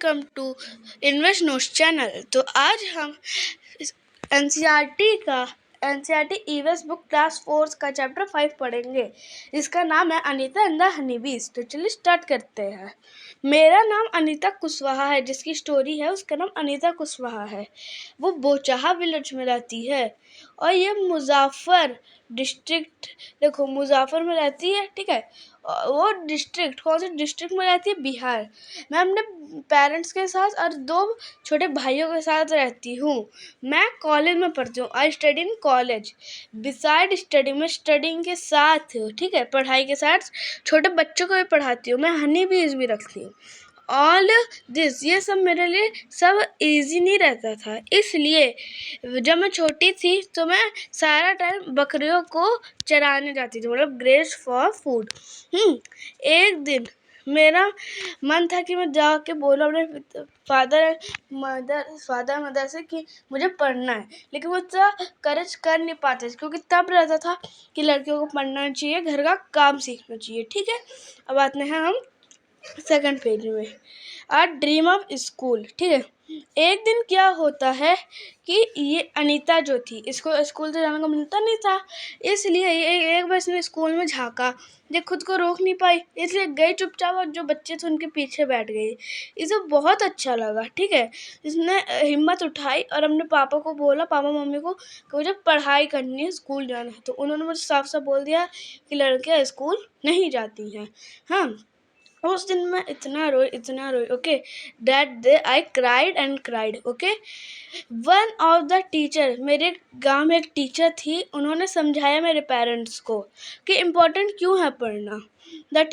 Welcome to invest notes channel. तो आज हम एनसीईआरटी ईवीएस बुक क्लास 4 का चैप्टर 5 पढ़ेंगे, जिसका नाम है अनीता एंड द हनी बीज। तो चलिए स्टार्ट करते हैं। मेरा नाम अनीता कुशवाहा है। जिसकी स्टोरी है उसका नाम अनीता कुशवाहा है। वो बोचाहा विलेज में रहती है और ये मुजफ्फर डिस्ट्रिक्ट, देखो मुजफ्फर में रहती है, ठीक है। वो डिस्ट्रिक्ट कौन से डिस्ट्रिक्ट में रहती है? बिहार। मैं अपने पेरेंट्स के साथ और 2 छोटे भाइयों के साथ रहती हूँ। मैं कॉलेज में पढ़ती हूँ। I study in college. Beside study में स्टडिंग के साथ, ठीक है, पढ़ाई के साथ छोटे बच्चों को भी पढ़ाती हूँ। मैं हनी बीज भी रखती हूँ। ऑल दिस, ये सब मेरे लिए सब इजी नहीं रहता था, इसलिए जब मैं छोटी थी तो मैं सारा टाइम बकरियों को चराने जाती थी, मतलब ग्रेज फॉर फूड। एक दिन मेरा मन था कि मैं जाके बोलूं अपने फादर मदर से कि मुझे पढ़ना है, लेकिन वो इतना करेज कर नहीं पाते क्योंकि तब रहता था कि लड़कियों को पढ़ना चाहिए, घर का काम सीखना चाहिए, ठीक है। अब आते हैं हम सेकंड पेज में। आ ड्रीम ऑफ स्कूल, ठीक है। एक दिन क्या होता है कि ये अनीता जो थी, इसको स्कूल से जाने को मिलता नहीं था, इसलिए एक बार इसने स्कूल में झाँका, ये खुद को रोक नहीं पाई, इसलिए गई चुपचाप और जो बच्चे थे उनके पीछे बैठ गई। इसे बहुत अच्छा लगा, ठीक है। इसने हिम्मत उठाई और अपने पापा को बोला, पापा मम्मी को, कि मुझे पढ़ाई करनी है, स्कूल जाना है। तो उन्होंने मुझे साफ साफ बोल दिया कि लड़कियाँ स्कूल नहीं जाती हैं। हाँ, उस दिन मैं इतना रोई, okay. That day I cried and cried, okay. One of the teacher, मेरे गांव में एक टीचर थी, उन्होंने समझाया मेरे पेरेंट्स को कि इम्पोर्टेंट क्यों है पढ़ना। द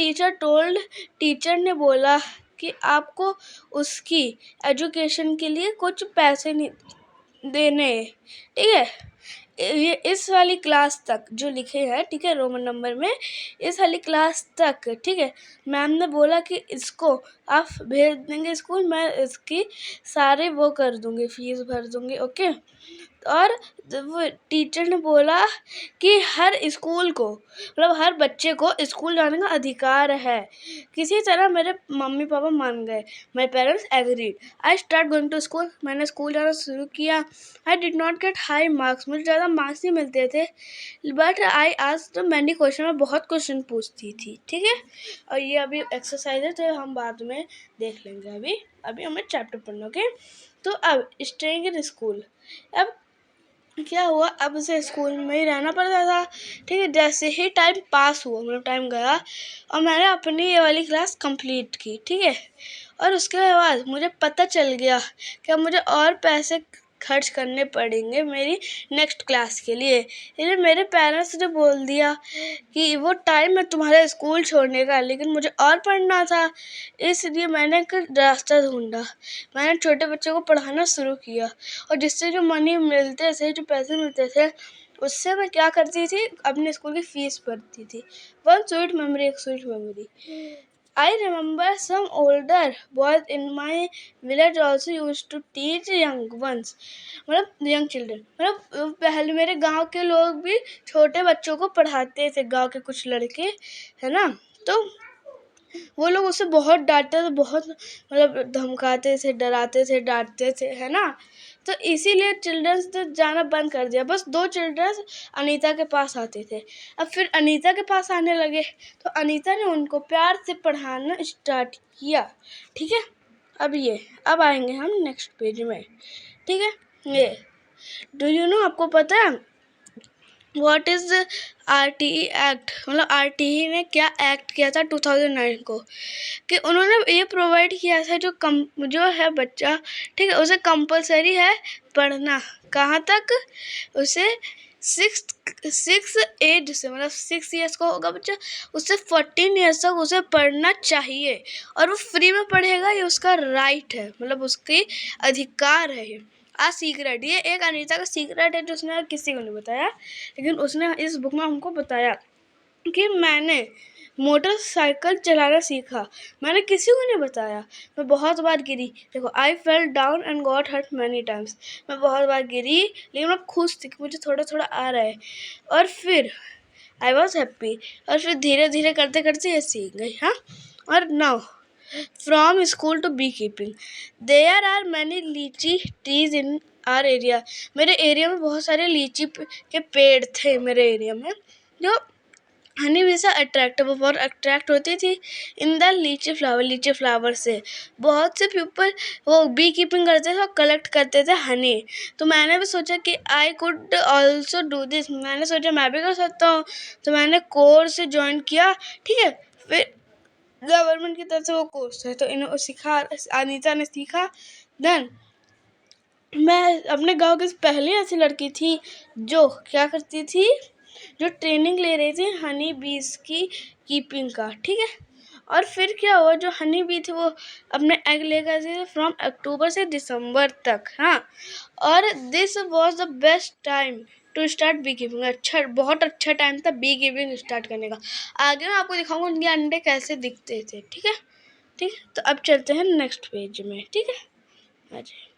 टीचर ने बोला कि आपको उसकी एजुकेशन के लिए कुछ पैसे नहीं देने, ठीक है। ये इस वाली क्लास तक जो लिखे हैं, ठीक है, रोमन नंबर में, इस वाली क्लास तक, ठीक है। मैम ने बोला कि इसको आप भेज देंगे स्कूल, मैं इसकी सारे वो कर दूंगी, फीस भर दूंगी, ओके। और वो टीचर ने बोला कि हर स्कूल को, मतलब हर बच्चे को स्कूल जाने का अधिकार है। किसी तरह मेरे मम्मी पापा मान गए। My parents agreed. I start going to school. मैंने स्कूल जाना शुरू किया। I did not get high marks, मुझे ज़्यादा मार्क्स नहीं मिलते थे, but I asked many question, मैं बहुत क्वेश्चन पूछती थी, ठीक है। और ये अभी एक्सरसाइज है तो हम बाद में देख लेंगे, अभी हमें चैप्टर पढ़ना, ओके। तो अब स्टेइंग इन स्कूल, अब क्या हुआ, अब उसे स्कूल में ही रहना पड़ता था, ठीक है। जैसे ही टाइम पास हुआ, मतलब टाइम गया, और मैंने अपनी ये वाली क्लास कंप्लीट की, ठीक है। और उसके बाद मुझे पता चल गया कि अब मुझे और पैसे खर्च करने पड़ेंगे मेरी नेक्स्ट क्लास के लिए। इसलिए मेरे पेरेंट्स ने बोल दिया कि वो टाइम है तुम्हारे स्कूल छोड़ने का, लेकिन मुझे और पढ़ना था, इसलिए मैंने एक रास्ता ढूंढा। मैंने छोटे बच्चों को पढ़ाना शुरू किया, और जिससे जो मनी मिलते थे, जो पैसे मिलते थे, उससे मैं क्या करती थी, अपने स्कूल की फीस भरती थी। वन स्वीट मेमोरी, एक sweet memory. I remember some older boys in my village also used to teach young ones, मतलब young children, मतलब पहले मेरे गांव के लोग भी छोटे बच्चों को पढ़ाते थे, गांव के कुछ लड़के, है ना। तो वो लोग उसे बहुत डांटते थे, बहुत मतलब धमकाते थे, डराते थे, डांटते थे, है ना। तो इसीलिए चिल्ड्रंस ने जाना बंद कर दिया। बस 2 चिल्ड्रंस अनीता के पास आते थे। अब फिर अनीता के पास आने लगे, तो अनीता ने उनको प्यार से पढ़ाना स्टार्ट किया, ठीक है। अब आएंगे हम नेक्स्ट पेज में, ठीक है। ये डू यू नो, आपको पता है व्हाट इज आरटीई एक्ट, मतलब आरटीई ने क्या एक्ट किया था 2009 को, कि उन्होंने ये प्रोवाइड किया था जो है बच्चा, ठीक है, उसे कंपलसरी है पढ़ना। कहाँ तक? उसे 6 एज से, मतलब 6 ईयर्स का होगा बच्चा, उससे 14 ईयर्स तक उसे पढ़ना चाहिए, और वो फ्री में पढ़ेगा, ये उसका राइट है, मतलब उसकी अधिकार है। ये सीक्रेट, ये एक अनीता का सीक्रेट है जो उसने किसी को नहीं बताया, लेकिन उसने इस बुक में हमको बताया कि मैंने मोटरसाइकिल चलाना सीखा। मैंने किसी को नहीं बताया। मैं बहुत बार गिरी, देखो, I fell down and got hurt many times. मैं बहुत बार गिरी, लेकिन मैं खुश थी कि मुझे थोड़ा थोड़ा आ रहा है, और फिर आई वॉज हैप्पी, और फिर धीरे धीरे करते करते ये सीख गई। हाँ, और now from school to beekeeping. There are many lychee trees in our area. मेरे एरिया में बहुत सारे लीची के पेड़ थे मेरे एरिया में, जो हनी बी से अट्रैक्ट होती थी इन द लीची फ्लावर से। बहुत से पीपल वो बी कीपिंग करते थे और कलेक्ट करते थे हनी। तो मैंने भी सोचा कि I could also do this, मैंने सोचा मैं भी कर सकता हूँ। तो मैंने कोर्स ज्वाइन किया, ठीक है। फिर गवर्नमेंट की तरफ से वो कोर्स है, तो इन्होंने सीखा, अनीता ने सीखा। देन मैं अपने गांव की पहली ऐसी लड़की थी जो क्या करती थी, जो ट्रेनिंग ले रही थी हनी बीज की कीपिंग का, ठीक है। और फिर क्या हुआ, जो हनी बी थी वो अपने एग लेकर थे फ्रॉम अक्टूबर से दिसंबर तक, हाँ। और this was the best time to start beekeeping. अच्छा, बहुत अच्छा टाइम था बी कीपिंग स्टार्ट करने का। आगे मैं आपको दिखाऊंगा उनके अंडे कैसे दिखते थे, ठीक है। ठीक है, तो अब चलते हैं नेक्स्ट पेज में, ठीक है। अच्छा,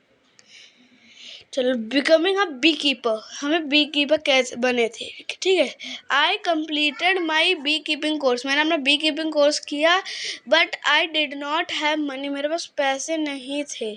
चलो, बिकमिंग अ बी कीपर, हमें बी कीपर कैसे बने थे, ठीक है। I completed my beekeeping course, मैंने अपना बी कीपिंग कोर्स किया, but I did not have money, मेरे पास पैसे नहीं थे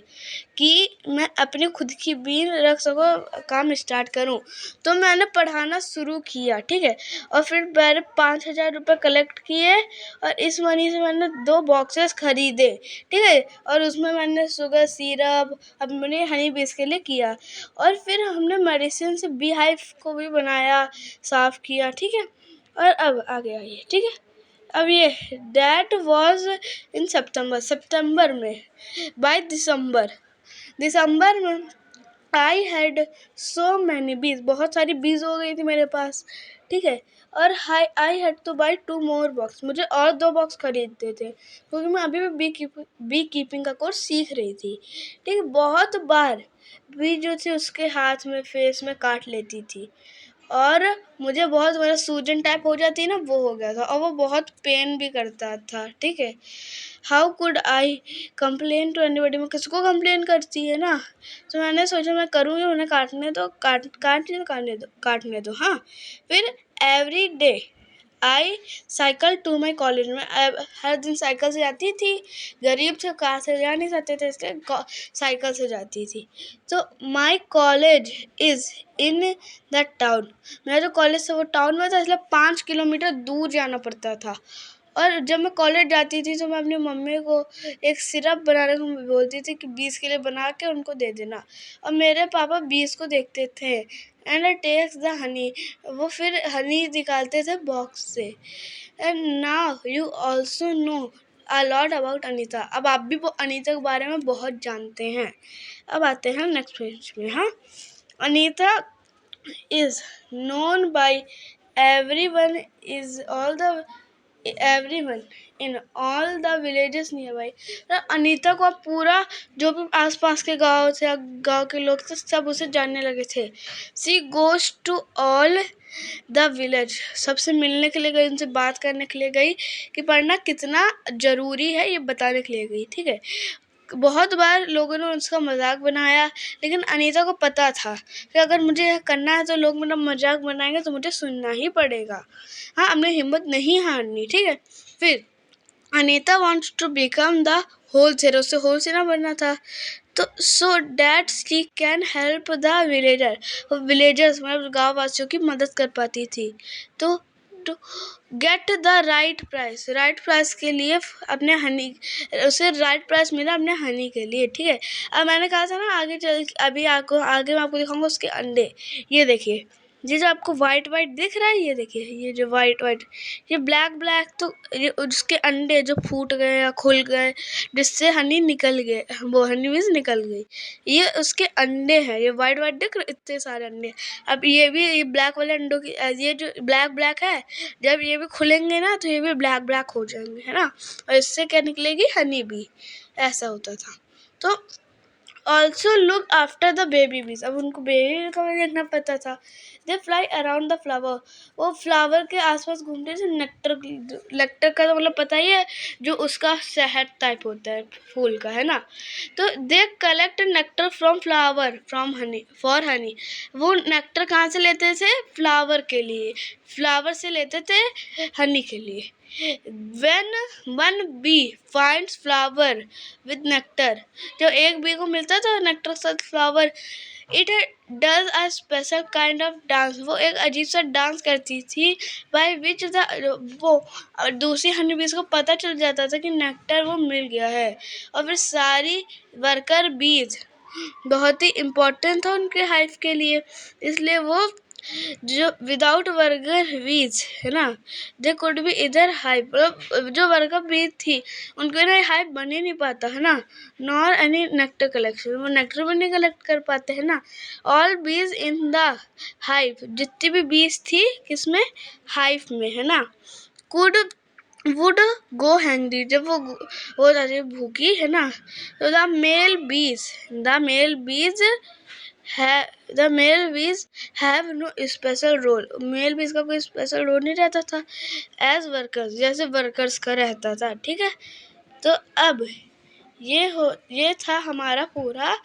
कि मैं अपनी खुद की बी रख सकूँ, काम स्टार्ट करूँ। तो मैंने पढ़ाना शुरू किया, ठीक है। और फिर मैंने 5,000 रुपये कलेक्ट किए और इस मनी से मैंने 2 बॉक्सेस खरीदे, ठीक है। और उसमें मैंने शुगर सिरप अपने हनी बीज के लिए किया। और फिर हमने मेडिसिन से बी हाइव को भी बनाया, साफ किया, ठीक है। और अब आगे आइए, ठीक है। अब ये दैट वाज इन सितंबर में। बाय दिसंबर में आई हैड सो मैनी बीज, बहुत सारी बीज हो गई थी मेरे पास, ठीक है। और I had two by 2 more box, मुझे और 2 बॉक्स खरीदते थे क्योंकि मैं अभी भी बी कीपिंग का कोर्स सीख रही थी, ठीक है। बहुत बार बी जो थी उसके हाथ में, फेस में काट लेती थी और मुझे बहुत बड़ा सूजन टाइप हो जाती है ना, वो हो गया था और वो बहुत पेन भी करता था, ठीक है। How could I complain to anybody, मैं किसको कंप्लेन करती है ना। तो मैंने सोचा मैं करूँगी, उन्हें काटने दो, हाँ। फिर every day I cycle to my college, में हर दिन साइकिल से जाती थी, गरीब थे, कार से जा नहीं सकते थे, इसलिए साइकिल से जाती थी। तो my college is in the town, मेरा जो कॉलेज था वो टाउन में था, इसलिए 5 किलोमीटर दूर जाना पड़ता था। और जब मैं कॉलेज जाती थी तो मैं अपनी मम्मी को एक सिरप बनाने को बोलती थी कि 20 के लिए बना के उनको दे देना, और मेरे पापा 20 को देखते थे and I takes the honey, वो फिर हनी निकालते थे बॉक्स से। And now you also know a lot about Anita, अब आप भी वो अनीता के बारे में बहुत जानते हैं। अब आते हैं नेक्स्ट पेज में, हाँ। Anita is known by everyone everyone in all the villages nearby। Anita को अब पूरा जो भी आसपास के गांव थे, गांव के लोग थे, सब उसे जानने लगे थे। She goes to all the village, सबसे मिलने के लिए गई, उनसे बात करने के लिए गई कि पढ़ना कितना ज़रूरी है, ये बताने के लिए गई, ठीक है। बहुत बार लोगों ने उसका मजाक बनाया, लेकिन अनीता को पता था कि अगर मुझे यह करना है तो लोग मेरा मजाक बनाएंगे तो मुझे सुनना ही पड़ेगा, हाँ। अपनी हिम्मत नहीं हारनी, ठीक है। फिर Anita wants to become the wholesaler, उसे होलसेलर बनना था। तो so that she can help the villagers, मतलब गाँव वासियों की मदद कर पाती थी। तो to get the right price के लिए अपने हनी, उसे राइट प्राइस मिला अपने हनी के लिए, ठीक है। अब मैंने कहा था ना आगे चल, अभी आगे मैं आपको दिखाऊंगा उसके अंडे। ये देखिए, ये जो आपको वाइट दिख रहा है, ये देखिए, ये जो वाइट ये ब्लैक, तो ये उसके अंडे जो फूट गए या खुल गए, जिससे हनी निकल गए, वो हनी बीज निकल गई, ये उसके अंडे हैं। ये वाइट दिख रहे, इतने सारे अंडे। अब ये ब्लैक वाले अंडों की, ये जो ब्लैक है, जब ये भी खुलेंगे ना तो ये भी ब्लैक हो जाएंगे, है ना। और इससे क्या निकलेगी, हनी बी, ऐसा होता था। तो also look after the baby बीज, अब उनको बेबी का भी देखना पता था। They fly around the flower, वो फ्लावर के आसपास घूमते थे। नेक्टर का तो मतलब पता ही है, जो उसका शहद टाइप होता है फूल का, है ना। तो they collect nectar from flower from Honey for Honey, वो नेक्टर कहाँ से लेते थे, फ्लावर के लिए, फ्लावर से लेते थे हनी के लिए। When one bee finds flower with nectar, जब एक बी को मिलता था नेक्टर के साथ flower, it does a special kind of dance, वो एक अजीब सा डांस करती थी, बाय विच वो दूसरी हनी बीज को पता चल जाता था कि नेक्टर वो मिल गया है। और फिर सारी वर्कर बीज बहुत ही इम्पोर्टेंट था उनके हाइव के लिए, इसलिए वो जो विदाउट वर्कर बीज है ना, दे कुड बी इधर हाइव, जो वर्कर बीज थी उनको ना हाइव बन ही नहीं पाता है ना, नॉर एनी नेक्टर कलेक्शन, वो नेक्टर भी नहीं कलेक्ट कर पाते हैं ना। ऑल बीज इन द हाइव, जितनी भी बीज थी किसमें, हाइव में है ना, कुड वुड गो हैंगरी, जब वो हो जाती भूखी है ना, तो the male bees have no special role, male bees का कोई स्पेशल रोल नहीं रहता था एज वर्कर्स, जैसे वर्कर्स का रहता था। ठीक है, तो अब ये था हमारा पूरा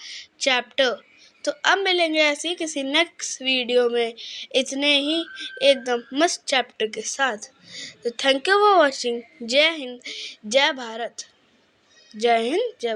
चैप्टर। तो अब मिलेंगे ऐसे किसी नेक्स्ट वीडियो में इतने ही एकदम मस्त चैप्टर के साथ। तो थैंक यू फॉर वॉचिंग। जय हिंद, जय भारत, जय हिंद, जय